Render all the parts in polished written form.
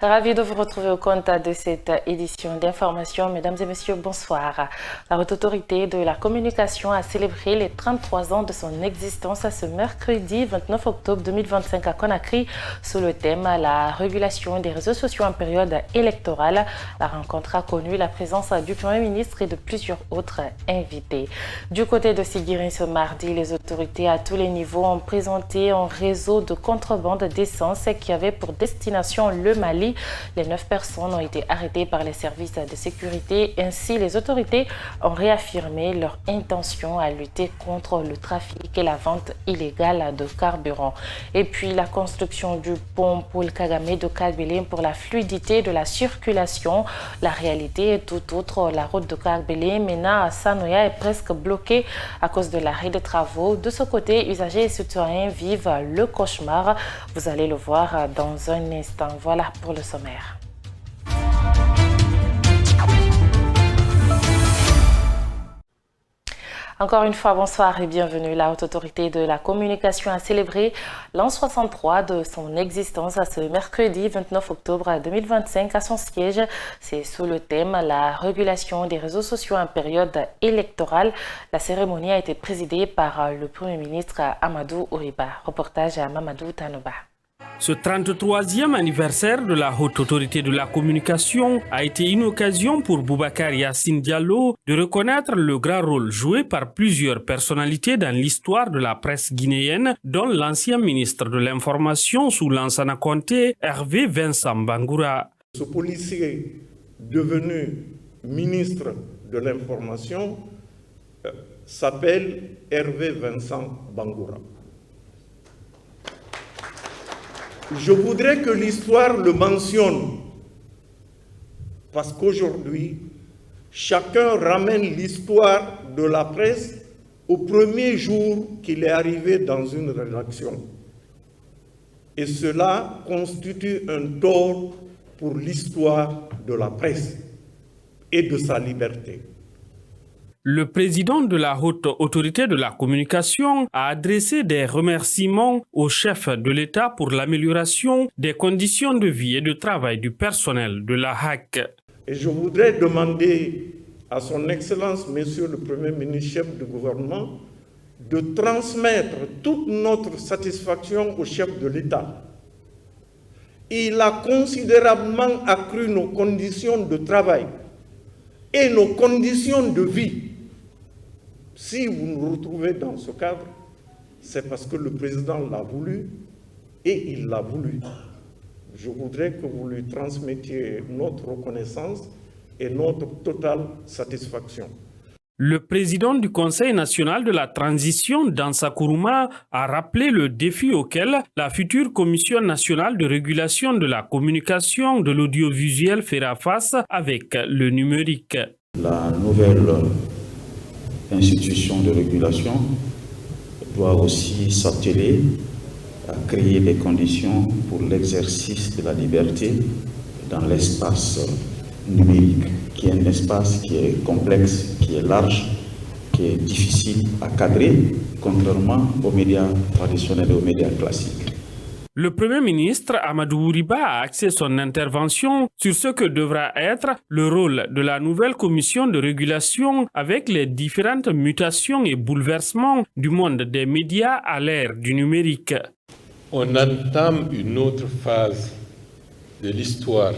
Ravi de vous retrouver au compte de cette édition d'information. Mesdames et messieurs, bonsoir. La Haute Autorité de la Communication a célébré les 33 ans de son existence ce mercredi 29 octobre 2025 à Conakry sous le thème la régulation des réseaux sociaux en période électorale. La rencontre a connu la présence du Premier ministre et de plusieurs autres invités. Du côté de Siguiri ce mardi, les autorités à tous les niveaux ont présenté un réseau de contrebande d'essence qui avait pour destination le Mali. Les 9 personnes ont été arrêtées par les services de sécurité. Ainsi, les autorités ont réaffirmé leur intention à lutter contre le trafic et la vente illégale de carburant. Et puis, la construction du pont Paul Kagame de Kagbélé pour la fluidité de la circulation. La réalité est tout autre. La route de Kagbélé, Mena à Sanoya, est presque bloquée à cause de l'arrêt des travaux. De ce côté, usagers et citoyens vivent le cauchemar. Vous allez le voir dans un instant. Voilà pour le sommaire. Encore une fois, bonsoir et bienvenue. La Haute Autorité de la Communication a célébré l'an 63 de son existence ce mercredi 29 octobre 2025 à son siège. C'est sous le thème la régulation des réseaux sociaux en période électorale. La cérémonie a été présidée par le Premier ministre Amadou Ouriba. Reportage à Mamadou Tanoba. Ce 33e anniversaire de la Haute Autorité de la Communication a été une occasion pour Boubacar Yassine Diallo de reconnaître le grand rôle joué par plusieurs personnalités dans l'histoire de la presse guinéenne, dont l'ancien ministre de l'Information sous Lansana Conté, Hervé Vincent Bangoura. Ce policier devenu ministre de l'Information s'appelle Hervé Vincent Bangoura. Je voudrais que l'histoire le mentionne, parce qu'aujourd'hui, chacun ramène l'histoire de la presse au premier jour qu'il est arrivé dans une rédaction. Et cela constitue un tort pour l'histoire de la presse et de sa liberté. Le président de la Haute Autorité de la Communication a adressé des remerciements au chef de l'État pour l'amélioration des conditions de vie et de travail du personnel de la HAC. Et je voudrais demander à son Excellence, Monsieur le Premier ministre, chef du gouvernement, de transmettre toute notre satisfaction au chef de l'État. Il a considérablement accru nos conditions de travail et nos conditions de vie. Si vous nous retrouvez dans ce cadre, c'est parce que le président l'a voulu et il l'a voulu. Je voudrais que vous lui transmettiez notre reconnaissance et notre totale satisfaction. Le président du Conseil national de la transition, Dansa Kourouma, a rappelé le défi auquel la future Commission nationale de régulation de la communication de l'audiovisuel fera face avec le numérique. La nouvelle institution de régulation doit aussi s'atteler à créer les conditions pour l'exercice de la liberté dans l'espace numérique, qui est un espace qui est complexe, qui est large, qui est difficile à cadrer, contrairement aux médias traditionnels et aux médias classiques. Le Premier ministre Amadou Ouriba a axé son intervention sur ce que devra être le rôle de la nouvelle commission de régulation avec les différentes mutations et bouleversements du monde des médias à l'ère du numérique. On entame une autre phase de l'histoire,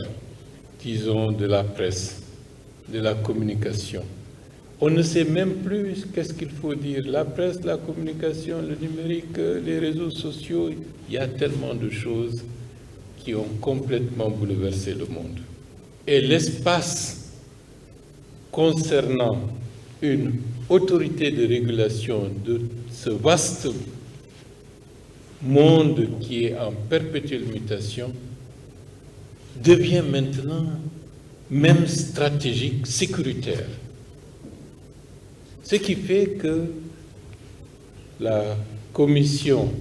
disons, de la presse, de la communication. On ne sait même plus qu'est-ce qu'il faut dire. La presse, la communication, le numérique, les réseaux sociaux, il y a tellement de choses qui ont complètement bouleversé le monde. Et l'espace concernant une autorité de régulation de ce vaste monde qui est en perpétuelle mutation devient maintenant même stratégique, sécuritaire. Ce qui fait que la commission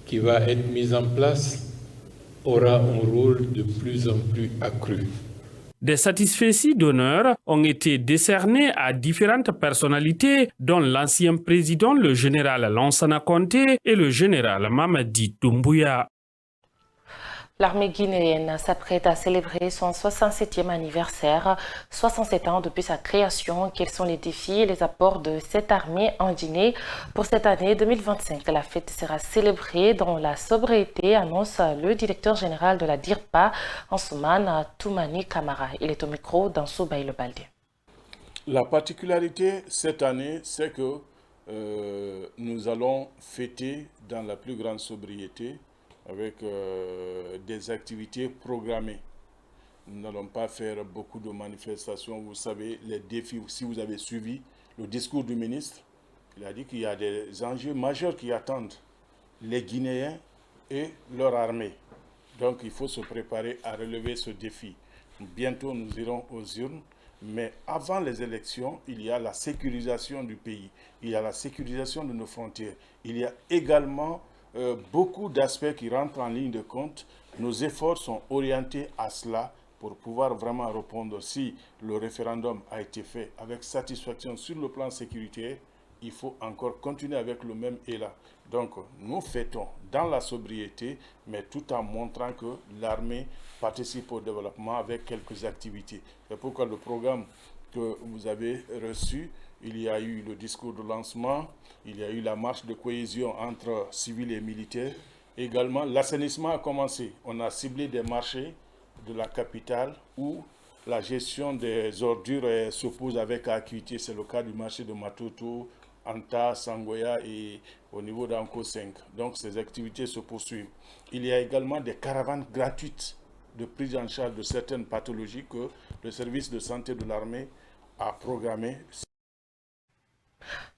qui va être mise en place aura un rôle de plus en plus accru. Des satisfecits d'honneur ont été décernés à différentes personnalités, dont l'ancien président, le général Lansana Conté, et le général Mamadi Doumbouya. L'armée guinéenne s'apprête à célébrer son 67e anniversaire, 67 ans depuis sa création. Quels sont les défis et les apports de cette armée en Guinée pour cette année 2025? La fête sera célébrée dans la sobriété, annonce le directeur général de la DIRPA, Ansoumane Toumani Kamara. Il est au micro d'Ansou Baïlo Baldé. La particularité cette année, c'est que nous allons fêter dans la plus grande sobriété avec des activités programmées. Nous n'allons pas faire beaucoup de manifestations. Vous savez, les défis, si vous avez suivi le discours du ministre, il a dit qu'il y a des enjeux majeurs qui attendent les Guinéens et leur armée. Donc il faut se préparer à relever ce défi. Bientôt nous irons aux urnes, mais avant les élections, il y a la sécurisation du pays, il y a la sécurisation de nos frontières, il y a également beaucoup d'aspects qui rentrent en ligne de compte. Nos efforts sont orientés à cela pour pouvoir vraiment répondre. Si le référendum a été fait avec satisfaction sur le plan sécuritaire, il faut encore continuer avec le même élan. Donc nous fêtons dans la sobriété, mais tout en montrant que l'armée participe au développement avec quelques activités. C'est pourquoi le programme que vous avez reçu, il y a eu le discours de lancement, il y a eu la marche de cohésion entre civils et militaires. Également, l'assainissement a commencé. On a ciblé des marchés de la capitale où la gestion des ordures se pose avec acuité. C'est le cas du marché de Matoto, Anta, Sangoya et au niveau d'Anko 5. Donc ces activités se poursuivent. Il y a également des caravanes gratuites de prise en charge de certaines pathologies que le service de santé de l'armée a programmées.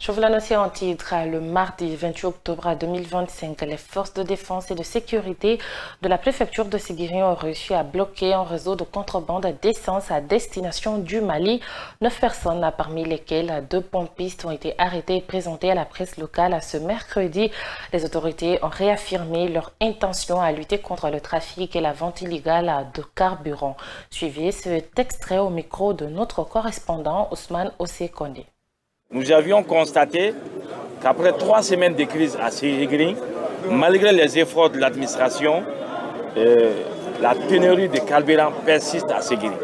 Je vous l'annonçais en titre, le mardi 28 octobre 2025, les forces de défense et de sécurité de la préfecture de Séguiri ont réussi à bloquer un réseau de contrebande d'essence à destination du Mali. 9 personnes, parmi lesquelles 2 pompistes, ont été arrêtées et présentées à la presse locale ce mercredi. Les autorités ont réaffirmé leur intention à lutter contre le trafic et la vente illégale de carburant. Suivez cet extrait au micro de notre correspondant Ousmane Ossé-Kondé. Nous avions constaté qu'après 3 semaines de crise à Séguiri, malgré les efforts de l'administration, la pénurie de carburant persiste à Séguiri.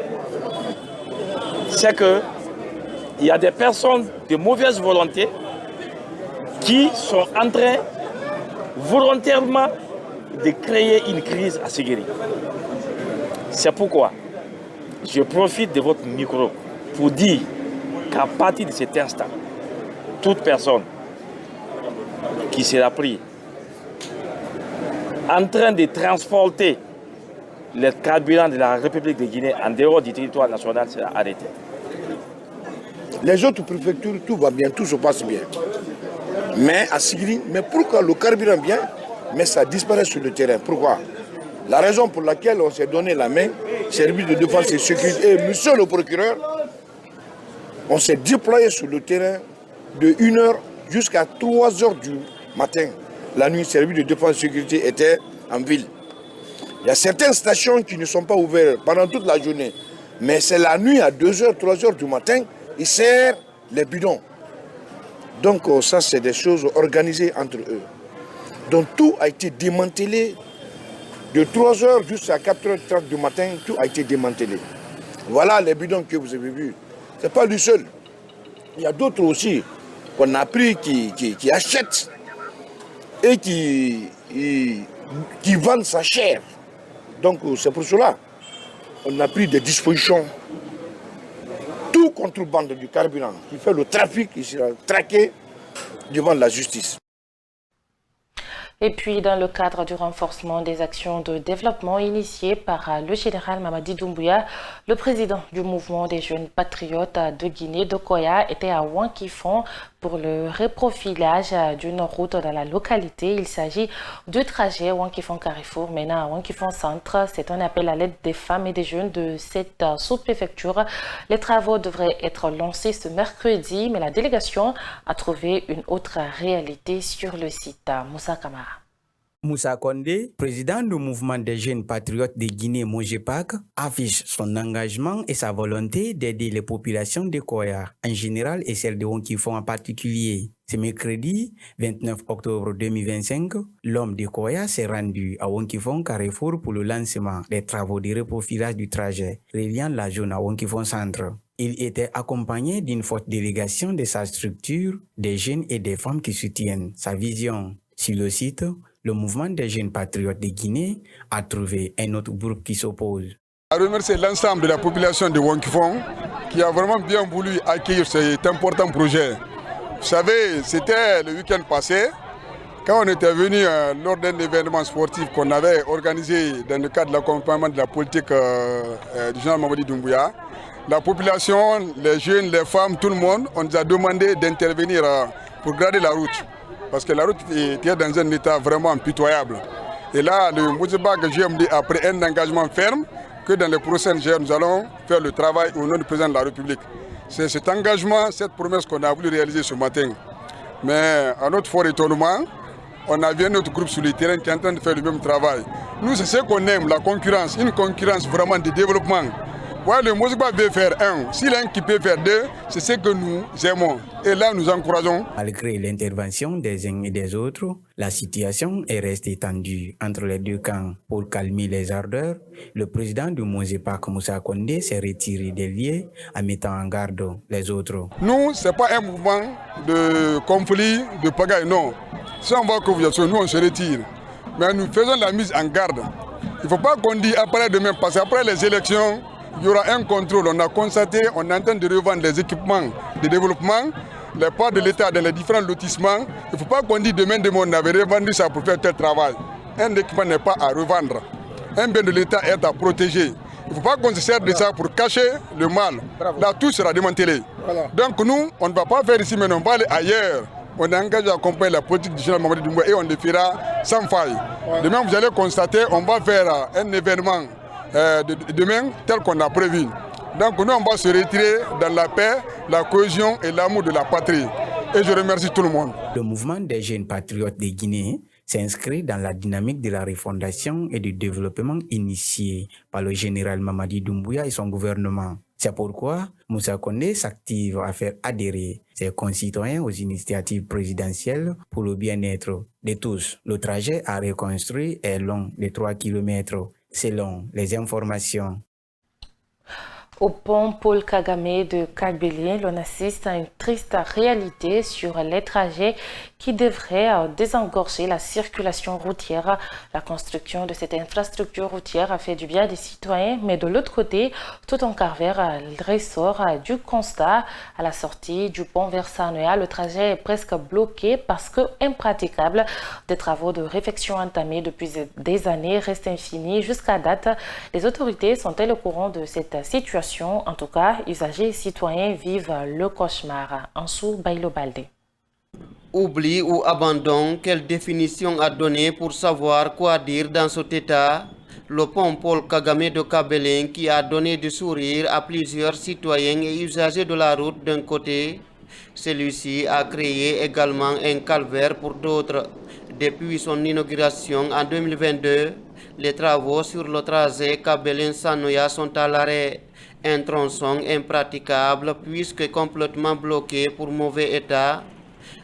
C'est qu'il y a des personnes de mauvaise volonté qui sont en train volontairement de créer une crise à Séguiri. C'est pourquoi je profite de votre micro pour dire qu'à partir de cet instant, toute personne qui sera prise en train de transporter les carburants de la République de Guinée en dehors du territoire national sera arrêtée. Les autres préfectures, tout va bien, tout se passe bien. Mais à Séguiri, mais pourquoi le carburant vient, mais ça disparaît sur le terrain? Pourquoi? La raison pour laquelle on s'est donné la main, service de défense et sécurité, et monsieur le procureur, on s'est déployé sur le terrain de 1h jusqu'à 3h du matin. La nuit, le service de défense et sécurité était en ville. Il y a certaines stations qui ne sont pas ouvertes pendant toute la journée. Mais c'est la nuit à 2h, 3h du matin, ils serrent les bidons. Donc ça, c'est des choses organisées entre eux. Donc tout a été démantelé. De 3h jusqu'à 4h30 du matin, tout a été démantelé. Voilà les bidons que vous avez vus. Ce n'est pas lui seul. Il y a d'autres aussi qu'on a pris qui achètent et qui vendent sa chair. Donc c'est pour cela qu'on a pris des dispositions. Tout contrebande du carburant qui fait le trafic, il sera traqué devant la justice. Et puis, dans le cadre du renforcement des actions de développement initiées par le général Mamadi Doumbouya, le président du mouvement des jeunes patriotes de Guinée, Dokoya, était à Wankifon pour le reprofilage d'une route dans la localité. Il s'agit du trajet Wankifon-Carrefour menant à Wankifon Centre. C'est un appel à l'aide des femmes et des jeunes de cette sous-préfecture. Les travaux devraient être lancés ce mercredi, mais la délégation a trouvé une autre réalité sur le site. Moussa Kamara. Moussa Condé, président du mouvement des jeunes patriotes de Guinée Mojepak, affiche son engagement et sa volonté d'aider les populations de Koya en général et celles de Wonkifon en particulier. Ce mercredi 29 octobre 2025, l'homme de Koya s'est rendu à Wonkifon Carrefour pour le lancement des travaux de reprofilage du trajet reliant la zone à Wonkifon Centre. Il était accompagné d'une forte délégation de sa structure, des jeunes et des femmes qui soutiennent sa vision. Sur le site, le mouvement des jeunes patriotes de Guinée a trouvé un autre groupe qui s'oppose. Je remercie l'ensemble de la population de Wonkifon qui a vraiment bien voulu accueillir cet important projet. Vous savez, c'était le week-end passé, quand on était venu lors d'un événement sportif qu'on avait organisé dans le cadre de l'accompagnement de la politique du général Mamadi Doumbouya. La population, les jeunes, les femmes, tout le monde, on nous a demandé d'intervenir pour garder la route. Parce que la route était dans un état vraiment pitoyable. Et là, le Moujibak GMD a pris un engagement ferme que dans les prochaines heures, nous allons faire le travail au nom du président de la République. C'est cet engagement, cette promesse qu'on a voulu réaliser ce matin. Mais à notre fort étonnement, on a vu notre groupe sur le terrain qui est en train de faire le même travail. Nous, c'est ce qu'on aime, la concurrence, une concurrence vraiment de développement. Ouais, le Moujibak veut faire un, s'il y a un qui peut faire deux, c'est ce que nous aimons. Et là, nous encourageons. Malgré l'intervention des uns et des autres, la situation est restée tendue entre les deux camps. Pour calmer les ardeurs, le président du Mojepak, Moussa Condé, s'est retiré des lieux en mettant en garde les autres. Nous, ce n'est pas un mouvement de conflit, de pagaille, non. Si on voit que vous êtes, nous, on se retire. Mais nous faisons la mise en garde. Il ne faut pas qu'on dise après demain, parce qu'après les élections, il y aura un contrôle. On a constaté, on est en train de revendre les équipements de développement, les parts de l'État dans les différents lotissements. Il ne faut pas qu'on dise demain, on avait revendu ça pour faire tel travail. Un équipement n'est pas à revendre. Un bien de l'État est à protéger. Il ne faut pas qu'on se serve de ça pour cacher le mal. Là, tout sera démantelé. Donc nous, on ne va pas faire ici, mais on va aller ailleurs. On est engagé à accompagner la politique du général Mamadi Doumbouya et on le fera sans faille. Demain, vous allez constater, on va faire un événement demain tel qu'on a prévu. Donc nous, on va se retirer dans la paix, la cohésion et l'amour de la patrie. Et je remercie tout le monde. Le mouvement des jeunes patriotes de Guinée s'inscrit dans la dynamique de la refondation et du développement initié par le général Mamadi Doumbouya et son gouvernement. C'est pourquoi Moussa Condé s'active à faire adhérer ses concitoyens aux initiatives présidentielles pour le bien-être de tous. Le trajet à reconstruire est long de 3 km. Selon les informations. Au pont Paul Kagame de Kabylie, l'on assiste à une triste réalité sur les trajets qui devraient désengorger la circulation routière. La construction de cette infrastructure routière a fait du bien des citoyens, mais de l'autre côté, tout en Carver ressort du constat à la sortie du pont vers Sanoya. Le trajet est presque bloqué parce que impraticable. Des travaux de réfection entamés depuis des années restent infinis. Jusqu'à date, les autorités sont-elles au courant de cette situation? En tout cas, usagers et citoyens vivent le cauchemar. Ansou Bailo Balde. Oubli ou abandon, quelle définition à donner pour savoir quoi dire dans cet état? Le pont Paul Kagame de Kabylie qui a donné du sourire à plusieurs citoyens et usagers de la route d'un côté, celui-ci a créé également un calvaire pour d'autres. Depuis son inauguration en 2022, les travaux sur le trajet Kabylie-Sanoya sont à l'arrêt. Un tronçon impraticable puisque complètement bloqué pour mauvais état.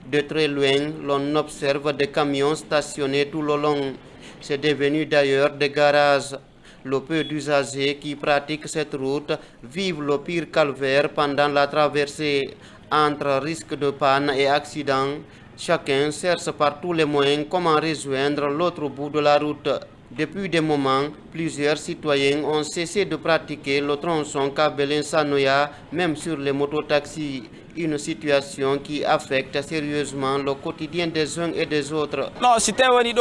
De très loin, l'on observe des camions stationnés tout le long. C'est devenu d'ailleurs des garages. Le peu d'usagers qui pratiquent cette route vivent le pire calvaire pendant la traversée. Entre risque de panne et accident, chacun cherche par tous les moyens comment rejoindre l'autre bout de la route. Depuis des moments, plusieurs citoyens ont cessé de pratiquer le tronçon Kabylie-Sanoya, même sur les mototaxis. Une situation qui affecte sérieusement le quotidien des uns et des autres. Non, c'était bloqué.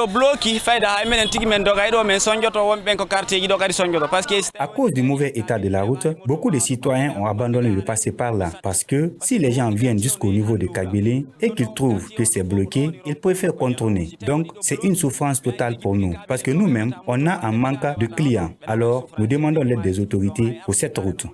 À cause du mauvais état de la route, beaucoup de citoyens ont abandonné de passer par là. Parce que si les gens viennent jusqu'au niveau de Kabylie et qu'ils trouvent que c'est bloqué, ils préfèrent contourner. Donc, c'est une souffrance totale pour nous. Parce que nous-mêmes, on a un manque de clients. Alors, nous demandons l'aide des autorités pour cette route.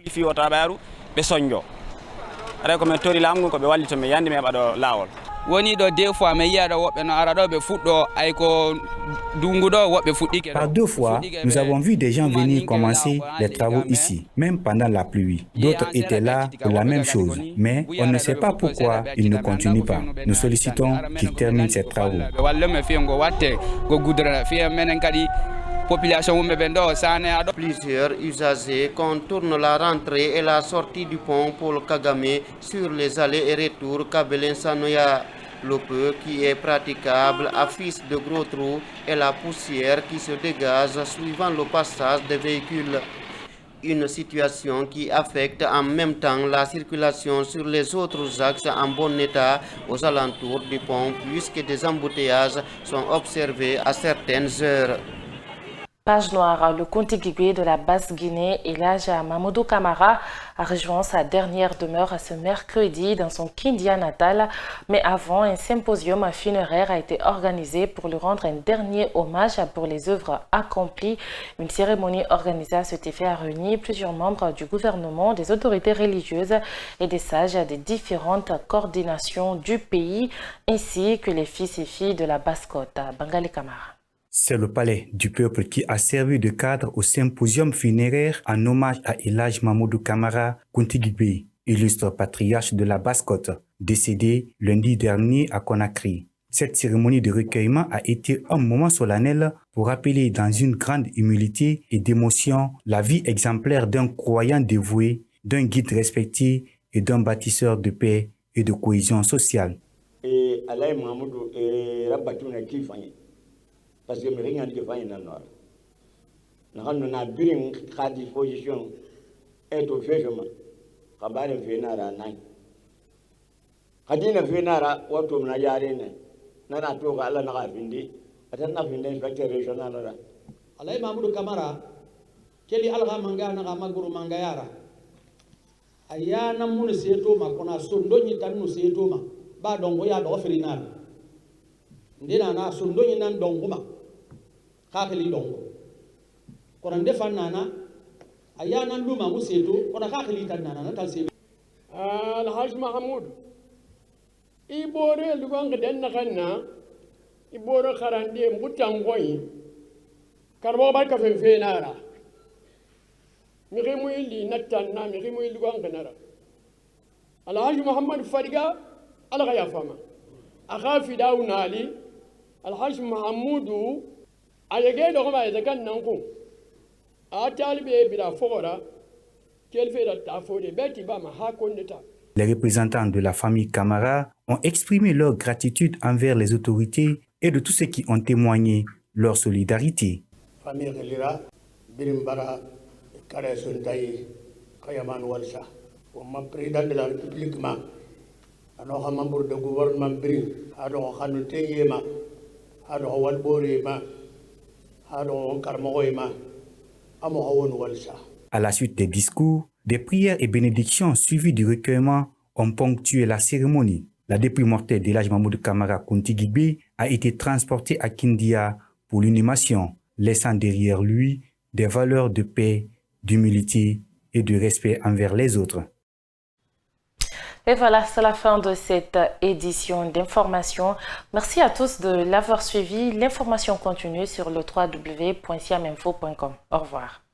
Par 2 fois, nous avons vu des gens venir commencer les travaux ici, même pendant la pluie. D'autres étaient là pour la même chose, mais on ne sait pas pourquoi ils ne continuent pas. Nous sollicitons qu'ils terminent ces travaux. Plusieurs usagers contournent la rentrée et la sortie du pont Paul Kagame sur les allées et retours Kabelen-Sanoya. Le peu qui est praticable affiche de gros trous et la poussière qui se dégage suivant le passage des véhicules. Une situation qui affecte en même temps la circulation sur les autres axes en bon état aux alentours du pont puisque des embouteillages sont observés à certaines heures. Page noire, le Contigui de la Basse-Guinée, Elhadj Mamadou Camara, a rejoint sa dernière demeure ce mercredi dans son Kindia natal. Mais avant, un symposium funéraire a été organisé pour lui rendre un dernier hommage pour les œuvres accomplies. Une cérémonie organisée à cet effet a réuni plusieurs membres du gouvernement, des autorités religieuses et des sages des différentes coordinations du pays, ainsi que les fils et filles de la Basse-Côte. Bangali Camara. C'est le palais du peuple qui a servi de cadre au symposium funéraire en hommage à Elhadj Mamadou Camara Kuntigui, illustre patriarche de la Basse-Côte, décédé lundi dernier à Conakry. Cette cérémonie de recueillement a été un moment solennel pour rappeler dans une grande humilité et d'émotion la vie exemplaire d'un croyant dévoué, d'un guide respecté et d'un bâtisseur de paix et de cohésion sociale. Parce que rien ne fait dans le nord. Nous avons une disposition et au jugement. Kabare Venara Nine. Hadina Venara, what to Nayarine, Nana to Alana Vindi, Atana Vindi inspector regional. Alay Mamadou Camara, Kelly Alga Mangana Maguru Mangayara. Ayana Munisetoma, Kona Sundoni Tanu Setoma, Badongoya Offerinar. Ndina na Sundoni Nan Donguma. Kakeli dongo koran defan nana ayana luma museto koran kakeli tan nana tal se Alhaj Mahmoud ibore lugang den nakana ibore kharande mbutangoyi karbo barka fe nara mi khimu li natanna mi khimu lugang nara Alhaj Muhammad Fadiga alga ya fama akhafi dawnali Alhaj Mahmoud Les représentants de la famille Camara ont exprimé leur gratitude envers les autorités et de tous ceux qui ont témoigné leur solidarité. Famille Relira, Birimbara, Karesuntaï, Kayaman Walsa, président de la République, alors membre du gouvernement Brin, alors Hanute Yema, alors Walborema. À la suite des discours, des prières et bénédictions suivies du recueillement ont ponctué la cérémonie. La dépouille mortelle d'Elhadj Mamadou Camara Kuntigui a été transportée à Kindia pour l'inhumation, laissant derrière lui des valeurs de paix, d'humilité et de respect envers les autres. Et voilà, c'est la fin de cette édition d'information. Merci à tous de l'avoir suivi. L'information continue sur le www.siaminfo.com. Au revoir.